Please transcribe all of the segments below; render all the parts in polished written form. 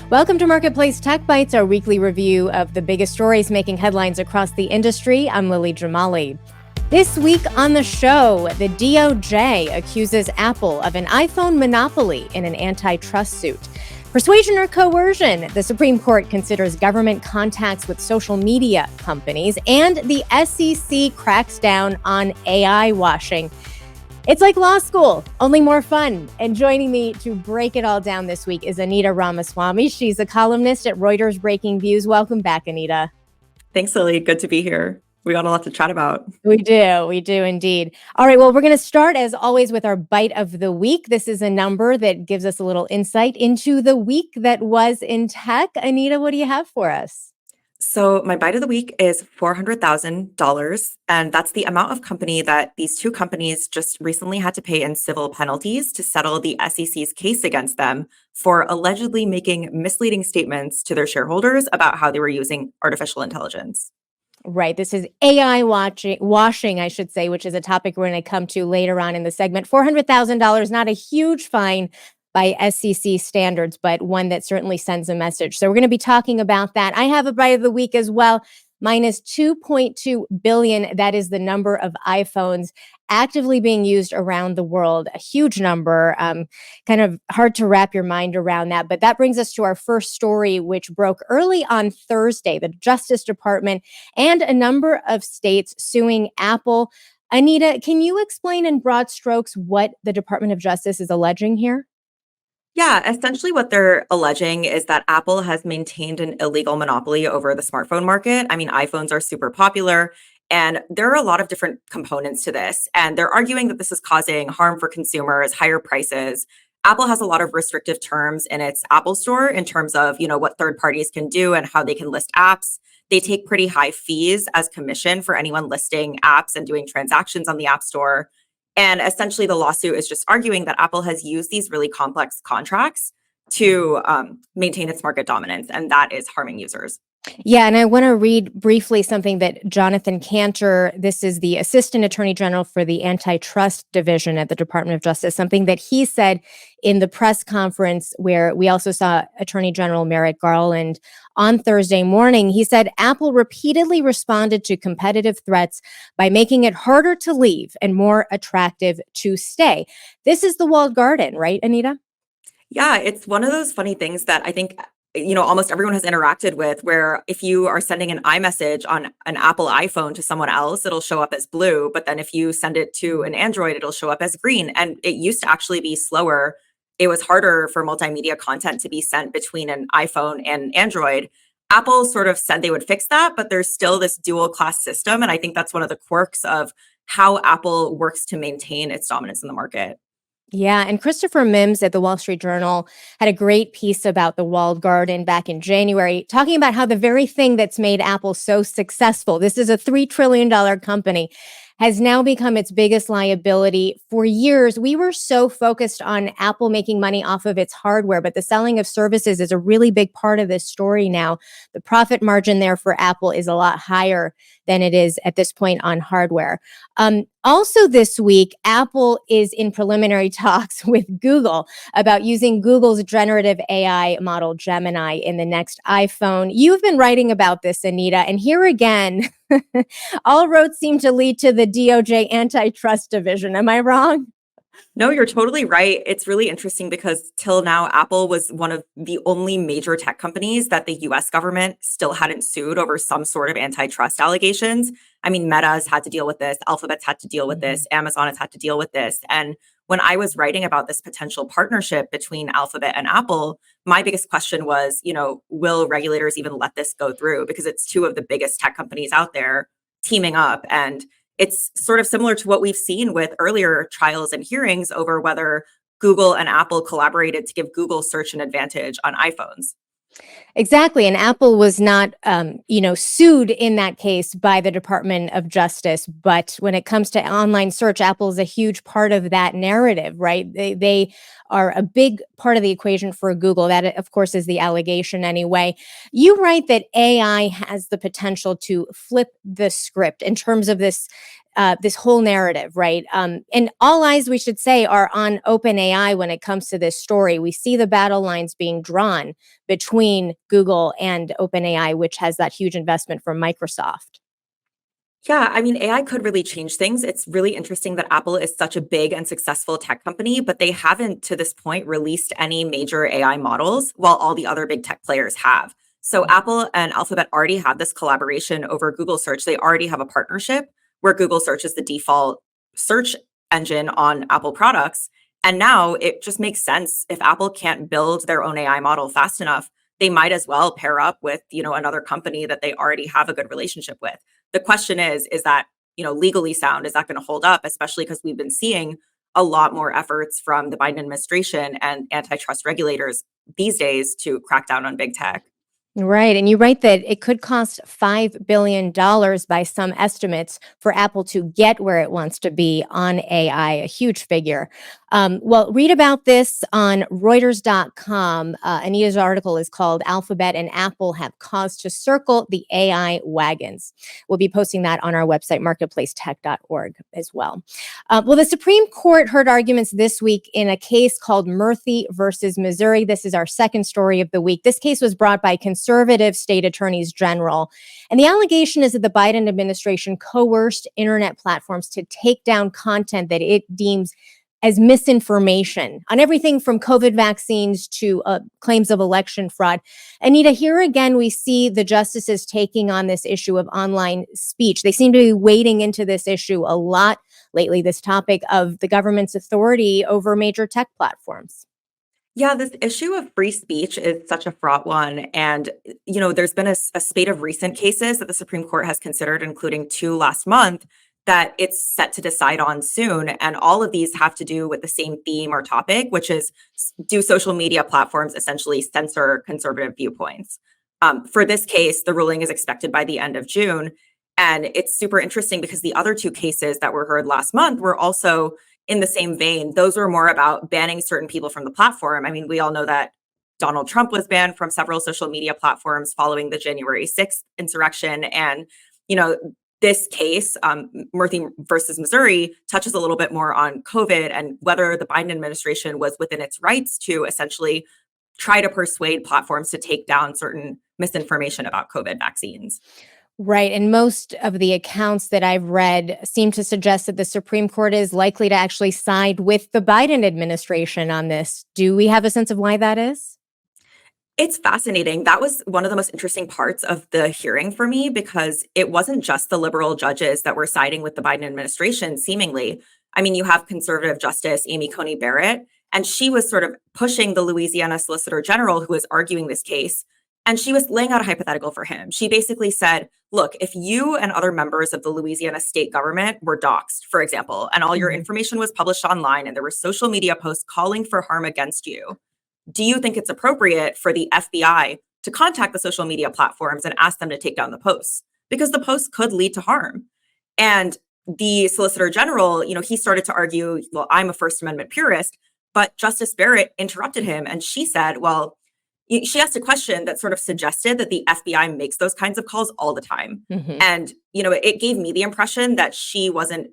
Welcome to Marketplace Tech Bytes, our weekly review of the biggest stories making headlines across the industry. I'm Lily Jamali. This week on the show, the DOJ accuses Apple of an iPhone monopoly in an antitrust suit. Persuasion or coercion? The Supreme Court considers government contacts with social media companies, and the SEC cracks down on AI washing. It's like law school, only more fun. And joining me to break it all down this week is Anita Ramaswamy. She's a columnist at Reuters Breakingviews. Welcome back, Anita. Thanks, Lily. Good to be here. We got a lot to chat about. We do indeed. All right, well, we're going to start, as always, with our Bite of the Week. This is a number that gives us a little insight into the week that was in tech. Anita, what do you have for us? So my bite of the week is $400,000, and that's the amount of company that these two companies just recently had to pay in civil penalties to settle the SEC's case against them for allegedly making misleading statements to their shareholders about how they were using artificial intelligence. Right. This is AI washing, I should say, which is a topic we're going to come to later on in the segment. $400,000, not a huge fine by SEC standards, but one that certainly sends a message. So we're going to be talking about that. I have a bite of the week as well. Mine is 2.2 billion. That is the number of iPhones actively being used around the world. A huge number, kind of hard to wrap your mind around that. But that brings us to our first story, which broke early on Thursday. The Justice Department and a number of states suing Apple. Anita, can you explain in broad strokes what the Department of Justice is alleging here? Yeah, essentially what they're alleging is that Apple has maintained an illegal monopoly over the smartphone market. I mean, iPhones are super popular, and there are a lot of different components to this. And they're arguing that this is causing harm for consumers, higher prices. Apple has a lot of restrictive terms in its Apple Store in terms of, what third parties can do and how they can list apps. They take pretty high fees as commission for anyone listing apps and doing transactions on the App Store. And essentially, the lawsuit is just arguing that Apple has used these really complex contracts to maintain its market dominance, and that is harming users. Yeah, and I want to read briefly something that Jonathan Cantor, this is the Assistant Attorney General for the Antitrust Division at the Department of Justice, something that he said in the press conference where we also saw Attorney General Merrick Garland on Thursday morning. He said Apple repeatedly responded to competitive threats by making it harder to leave and more attractive to stay. This is the walled garden, right, Anita? Yeah, it's one of those funny things that I think almost everyone has interacted with, where if you are sending an iMessage on an Apple iPhone to someone else, it'll show up as blue. But then if you send it to an Android, it'll show up as green. And it used to actually be slower. It was harder for multimedia content to be sent between an iPhone and Android. Apple sort of said they would fix that, but there's still this dual class system. And I think that's one of the quirks of how Apple works to maintain its dominance in the market. Yeah, and Christopher Mims at the Wall Street Journal had a great piece about the walled garden back in January, talking about how the very thing that's made Apple so successful, this is a $3 trillion company, has now become its biggest liability. For years, we were so focused on Apple making money off of its hardware, but the selling of services is a really big part of this story now. The profit margin there for Apple is a lot higher than it is at this point on hardware. Also this week, Apple is in preliminary talks with Google about using Google's generative AI model Gemini in the next iPhone. You've been writing about this, Anita, and here again, all roads seem to lead to the DOJ antitrust division. Am I wrong? No, you're totally right. It's really interesting because till now, Apple was one of the only major tech companies that the US government still hadn't sued over some sort of antitrust allegations. I mean, Meta has had to deal with this, Alphabet's had to deal with this, Amazon has had to deal with this. And when I was writing about this potential partnership between Alphabet and Apple, my biggest question was, will regulators even let this go through? Because it's two of the biggest tech companies out there teaming up. And it's sort of similar to what we've seen with earlier trials and hearings over whether Google and Apple collaborated to give Google search an advantage on iPhones. Exactly. And Apple was not, sued in that case by the Department of Justice. But when it comes to online search, Apple is a huge part of that narrative, right? They are a big part of the equation for Google. That, of course, is the allegation anyway. You write that AI has the potential to flip the script in terms of this this whole narrative, right? And all eyes, we should say, are on OpenAI when it comes to this story. We see the battle lines being drawn between Google and OpenAI, which has that huge investment from Microsoft. Yeah, I mean, AI could really change things. It's really interesting that Apple is such a big and successful tech company, but they haven't to this point released any major AI models while all the other big tech players have. So Apple and Alphabet already have this collaboration over Google search. They already have a partnership where Google search is the default search engine on Apple products. And now it just makes sense if Apple can't build their own AI model fast enough, they might as well pair up with, another company that they already have a good relationship with. The question is that, legally sound? Is that going to hold up? Especially because we've been seeing a lot more efforts from the Biden administration and antitrust regulators these days to crack down on big tech. Right. And you write that it could cost $5 billion by some estimates for Apple to get where it wants to be on AI, a huge figure. Well, read about this on Reuters.com. Anita's article is called Alphabet and Apple Have Cause to Circle the AI Wagons. We'll be posting that on our website, marketplacetech.org, as well. Well, the Supreme Court heard arguments this week in a case called Murthy versus Missouri. This is our second story of the week. This case was brought by conservative state attorneys general. And the allegation is that the Biden administration coerced internet platforms to take down content that it deems as misinformation on everything from COVID vaccines to claims of election fraud. Anita, here again, we see the justices taking on this issue of online speech. They seem to be wading into this issue a lot lately, this topic of the government's authority over major tech platforms. Yeah, this issue of free speech is such a fraught one. And, there's been a spate of recent cases that the Supreme Court has considered, including two last month, that it's set to decide on soon. And all of these have to do with the same theme or topic, which is, do social media platforms essentially censor conservative viewpoints? For this case, the ruling is expected by the end of June. And it's super interesting because the other two cases that were heard last month were also in the same vein. Those were more about banning certain people from the platform. I mean, we all know that Donald Trump was banned from several social media platforms following the January 6th insurrection. And, this case, Murthy versus Missouri, touches a little bit more on COVID and whether the Biden administration was within its rights to essentially try to persuade platforms to take down certain misinformation about COVID vaccines. Right. And most of the accounts that I've read seem to suggest that the Supreme Court is likely to actually side with the Biden administration on this. Do we have a sense of why that is? It's fascinating. That was one of the most interesting parts of the hearing for me because it wasn't just the liberal judges that were siding with the Biden administration, seemingly. I mean, you have conservative Justice Amy Coney Barrett, and she was sort of pushing the Louisiana Solicitor General who was arguing this case. And she was laying out a hypothetical for him. She basically said, look, if you and other members of the Louisiana state government were doxxed, for example, and all your information was published online and there were social media posts calling for harm against you, do you think it's appropriate for the FBI to contact the social media platforms and ask them to take down the posts? Because the posts could lead to harm. And the Solicitor General, he started to argue, well, I'm a First Amendment purist, but Justice Barrett interrupted him and she said, well, she asked a question that sort of suggested that the FBI makes those kinds of calls all the time. And, it gave me the impression that she wasn't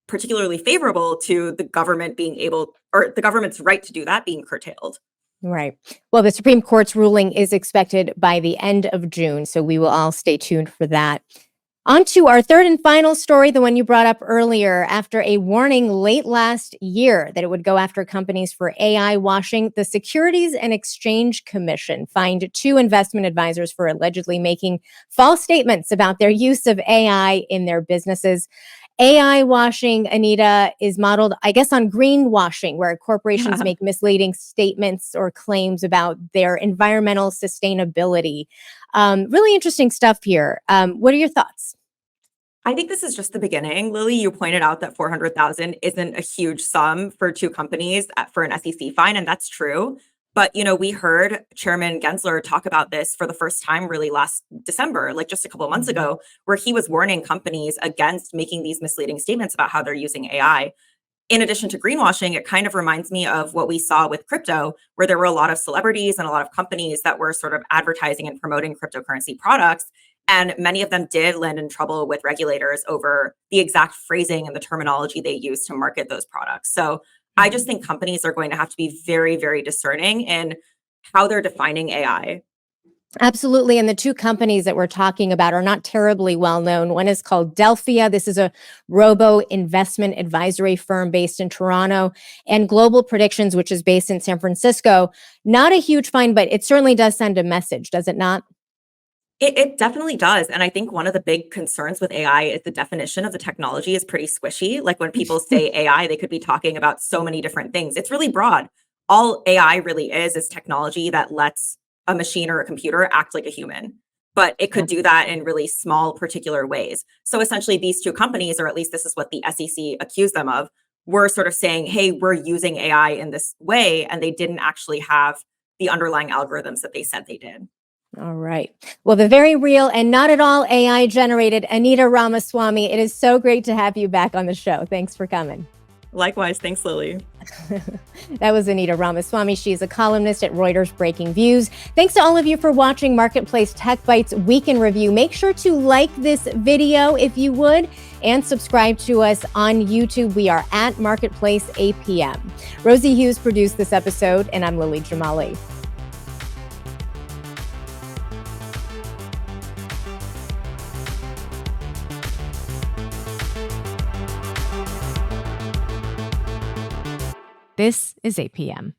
particularly favorable to the government being able, or the government's right to do that being curtailed. Right. Well, the Supreme Court's ruling is expected by the end of June, so we will all stay tuned for that. On to our third and final story, the one you brought up earlier. After a warning late last year that it would go after companies for AI washing, the Securities and Exchange Commission fined two investment advisors for allegedly making false statements about their use of AI in their businesses. AI washing, Anita, is modeled, I guess, on greenwashing, where corporations make misleading statements or claims about their environmental sustainability. Really interesting stuff here. What are your thoughts? I think this is just the beginning. Lily, you pointed out that 400,000 isn't a huge sum for two companies for an SEC fine, and that's true. But, we heard Chairman Gensler talk about this for the first time really last December, like just a couple of months ago, where he was warning companies against making these misleading statements about how they're using AI. In addition to greenwashing, it kind of reminds me of what we saw with crypto, where there were a lot of celebrities and a lot of companies that were sort of advertising and promoting cryptocurrency products. And many of them did land in trouble with regulators over the exact phrasing and the terminology they use to market those products. So I just think companies are going to have to be very, very discerning in how they're defining AI. Absolutely. And the two companies that we're talking about are not terribly well known. One is called Delphia. This is a robo investment advisory firm based in Toronto, and Global Predictions, which is based in San Francisco. Not a huge find, but it certainly does send a message, does it not? It definitely does. And I think one of the big concerns with AI is the definition of the technology is pretty squishy. Like when people say AI, they could be talking about so many different things. It's really broad. All AI really is technology that lets a machine or a computer act like a human. But it could do that in really small, particular ways. So essentially, these two companies, or at least this is what the SEC accused them of, were sort of saying, hey, we're using AI in this way. And they didn't actually have the underlying algorithms that they said they did. All right. Well, the very real and not at all AI generated Anita Ramaswamy, it is so great to have you back on the show. Thanks for coming. Likewise. Thanks, Lily. That was Anita Ramaswamy. She's a columnist at Reuters Breakingviews. Thanks to all of you for watching Marketplace Tech Bytes Week in Review. Make sure to like this video if you would, and subscribe to us on YouTube. We are at Marketplace APM. Rosie Hughes produced this episode, and I'm Lily Jamali. This is APM.